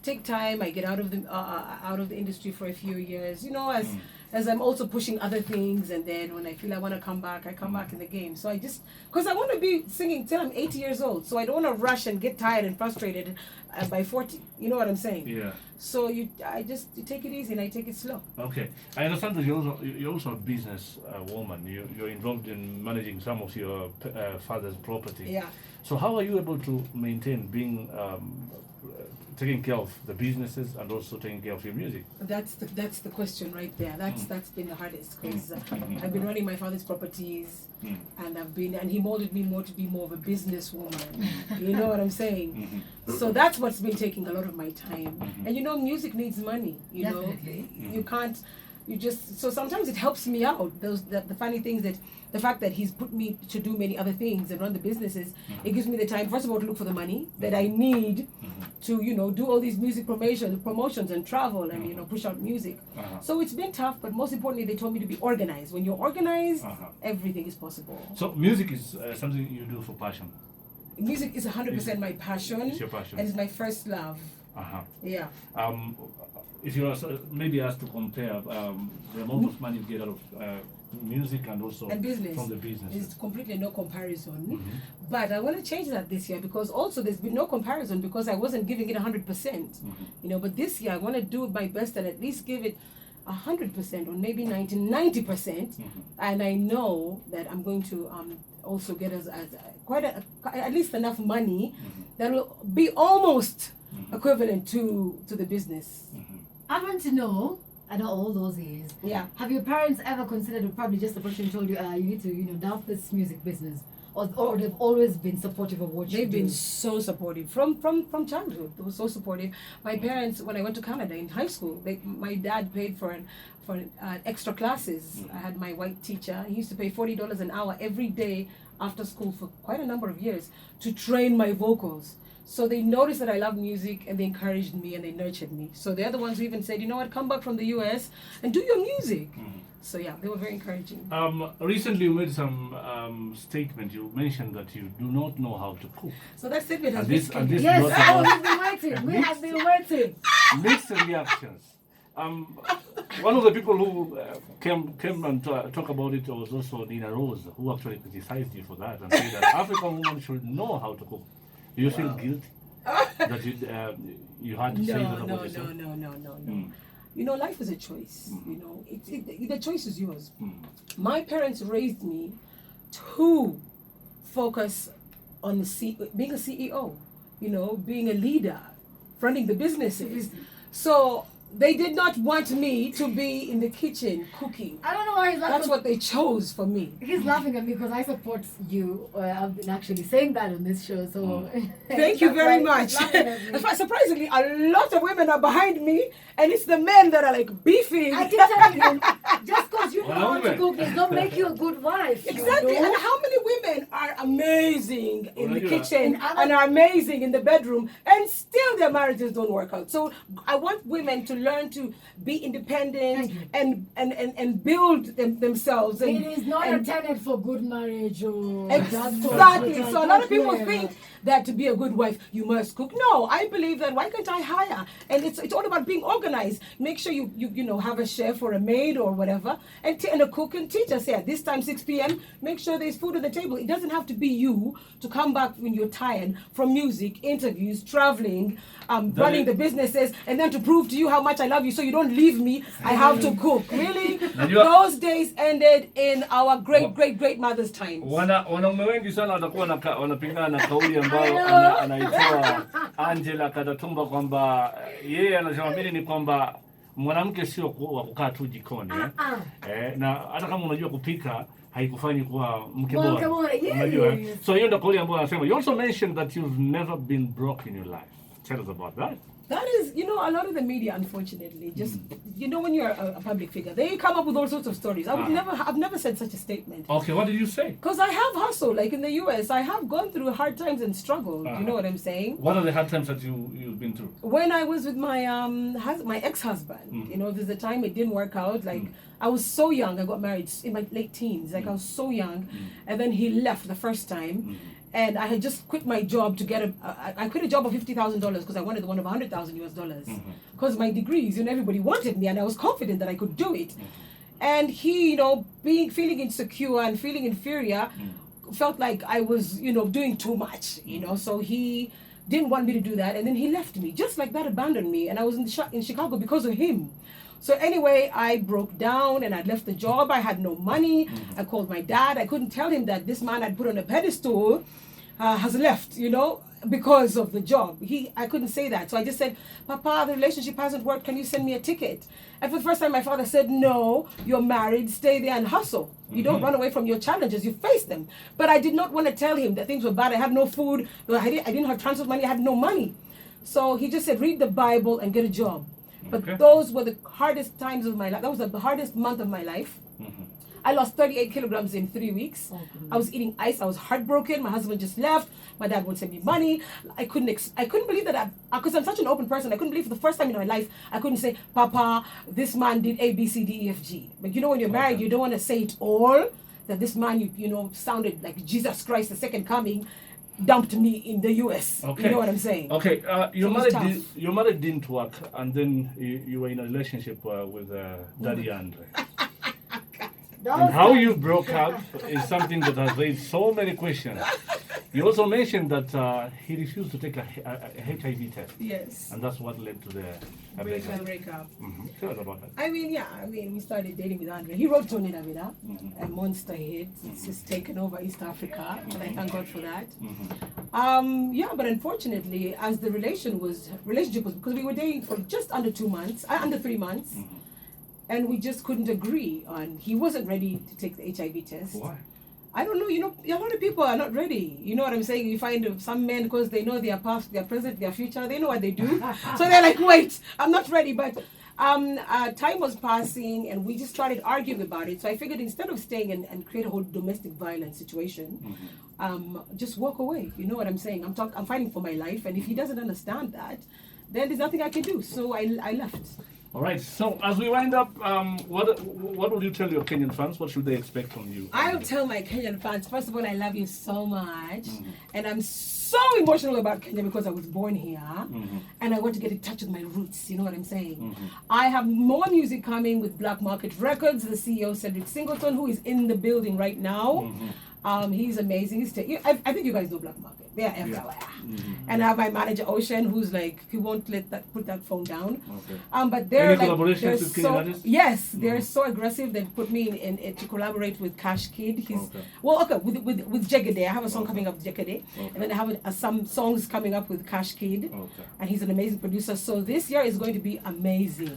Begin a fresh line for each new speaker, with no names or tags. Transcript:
take time. I get out of the industry for a few years, as I'm also pushing other things, and then when I feel I want to come back, I come back in the game. So because I want to be singing till I'm 80 years old, so I don't want to rush and get tired and frustrated by 40. You know what I'm saying?
Yeah.
So you take it easy and I take it slow.
Okay, I understand that you're also a business woman. You're involved in managing some of your father's property.
Yeah.
So how are you able to maintain being taking care of the businesses and also taking care of your music?
That's the question right there. That's been the hardest, because I've been running my father's properties, and he molded me more to be more of a businesswoman. You know what I'm saying? So that's what's been taking a lot of my time. And music needs money.
Definitely.
You can't. So sometimes it helps me out. The funny things that the fact that he's put me to do many other things and run the businesses, it gives me the time, first of all, to look for the money that I need to do all these music promotions and travel and push out music. So it's been tough, but most importantly, they told me to be organized. When you're organized, everything is possible.
So music is something you do for passion.
Music is 100% my passion.
It's your passion.
And it's my first love. Yeah.
If you are maybe asked to compare the amount of money you get out of music and also
and business
from the business,
it's completely no comparison. But I want to change that this year, because also there's been no comparison because I wasn't giving it 100%. But this year I want to do my best and at least give it 100% or maybe 90%. And I know that I'm going to also get as at least enough money that will be almost equivalent to the business.
I want to know, I know all those years.
Yeah.
Have your parents ever considered, or probably just the person told you, you need to, dump this music business, or they've always been supportive of what you do?
They've been so supportive from childhood. They were so supportive. My parents, when I went to Canada in high school, my dad paid for extra classes. I had my white teacher. He used to pay $40 an hour every day after school for quite a number of years to train my vocals. So they noticed that I love music, and they encouraged me and they nurtured me. So they're the ones who even said, you know what, come back from the US and do your music. So yeah, they were very encouraging.
Recently you made some statement. You mentioned that you do not know how to cook.
So that statement has
Yes, we've been waiting. We have been waiting.
Mixed reactions. One of the people who came and talk about it was also Nina Rose, who actually criticized you for that and said that African women should know how to cook. Do you feel guilty that you had to say that about yourself?
No. Life is a choice. The choice is yours. My parents raised me to focus on being a CEO, being a leader, running the businesses. So they did not want me to be in the kitchen cooking.
I don't know why he's laughing.
That's what they chose for me.
He's laughing at me because I support you. I've been actually saying that on this show. So
thank you very much. Surprisingly, a lot of women are behind me, and it's the men that are like beefing.
I keep telling him, just because you know how to cook does not make you a good wife.
Exactly. And how many women are amazing in the kitchen and are amazing in the bedroom, and still their marriages don't work out? So I want women to learn to be independent and build themselves.
It is not a tenet for good marriage.
Exactly. So a lot of people think that to be a good wife you must cook. No, I believe that why can't I hire? And it's all about being organized. Make sure you have a chef or a maid or whatever, and a cook and teach us. At this time 6 p.m. make sure there's food on the table. It doesn't have to be you to come back when you're tired from music, interviews, traveling, running the businesses, and then to prove to you how much I love you so you don't leave me. I have to cook. Really? Those days ended in our great mother's time.
Wanaume wengi sana watakuwa wanapingana na kauli ambayo anaitoa Angella Katatumba kwamba yeye anasema mimi ni kwamba mwanamke sio wa kukaa tu jikoni na hata kama unajua kupika haikufanyi kuwa mke bora. Unajua? So hiyo ndio kauli ambayo anasema. You also mentioned that you've never been broke in your life. Tell us about that.
That is, a lot of the media, unfortunately, just, when you're a public figure, they come up with all sorts of stories. I've never said such a statement.
Okay, what did you say?
Because I have hustled, like in the US, I have gone through hard times and struggled. You know what I'm saying?
What are the hard times that you've been through?
When I was with my my ex-husband, there's a time it didn't work out. Like, I was so young, I got married in my late teens. Like, I was so young. And then he left the first time. And I had just quit my job to get I quit a job of $50,000 because I wanted the one of $100,000 because my degrees, everybody wanted me and I was confident that I could do it. And he, feeling insecure and feeling inferior, felt like I was, doing too much, so he didn't want me to do that. And then he left me, just like that, abandoned me. And I was in Chicago because of him. So anyway, I broke down and I left the job. I had no money. I called my dad. I couldn't tell him that this man I'd put on a pedestal has left, because of the job. I couldn't say that. So I just said, Papa, the relationship hasn't worked. Can you send me a ticket? And for the first time, my father said, no, you're married. Stay there and hustle. You don't run away from your challenges. You face them. But I did not want to tell him that things were bad. I had no food. I didn't have transport money. I had no money. So he just said, read the Bible and get a job. But those were the hardest times of my life. That was the hardest month of my life. I lost 38 kilograms in 3 weeks. I was eating ice. I was heartbroken. My husband just left. My dad wouldn't send me money. I couldn't believe that, because I'm such an open person. I couldn't believe for the first time in my life, I couldn't say, Papa, this man did A, B, C, D, E, F, G. But when you're married, you don't want to say it all. That this man, sounded like Jesus Christ, the second coming, dumped me in the U.S.
Okay.
You know what I'm saying?
Okay, your marriage didn't work, and then you were in a relationship with Daddy Andre. And how you broke up is something that has raised so many questions. You also mentioned that he refused to take a HIV test.
Yes.
And that's what led to the
breakup.
Tell us about that.
We started dating with Andre. He wrote Tony Navida, a monster hit. It's just taken over East Africa, and I thank God for that. But unfortunately, as the relationship was, because we were dating for just under 2 months, under 3 months, and we just couldn't agree on, he wasn't ready to take the HIV test.
Why?
I don't know, a lot of people are not ready. You know what I'm saying? You find some men, because they know their past, their present, their future, they know what they do. So they're like, wait, I'm not ready. But time was passing and we just started arguing about it. So I figured instead of staying and create a whole domestic violence situation, just walk away. You know what I'm saying? I'm fighting for my life. And if he doesn't understand that, then there's nothing I can do. So I left.
All right. So as we wind up, what would you tell your Kenyan fans? What should they expect from you?
I'll tell my Kenyan fans, first of all, I love you so much. And I'm so emotional about Kenya because I was born here. And I want to get in touch with my roots. You know what I'm saying? I have more music coming with Black Market Records. The CEO, Cedric Singleton, who is in the building right now. He's amazing. I think you guys know Black Market. They're everywhere. And I have my manager Ocean, who's like, he won't put that phone down. But they're
Any collaborations with Kenyan artists?
Yes, they're so aggressive. They put me in to collaborate with Cash Kid. With Jegede. I have a song coming up with Jegede, and then I have some songs coming up with Cash Kid, and he's an amazing producer. So this year is going to be amazing.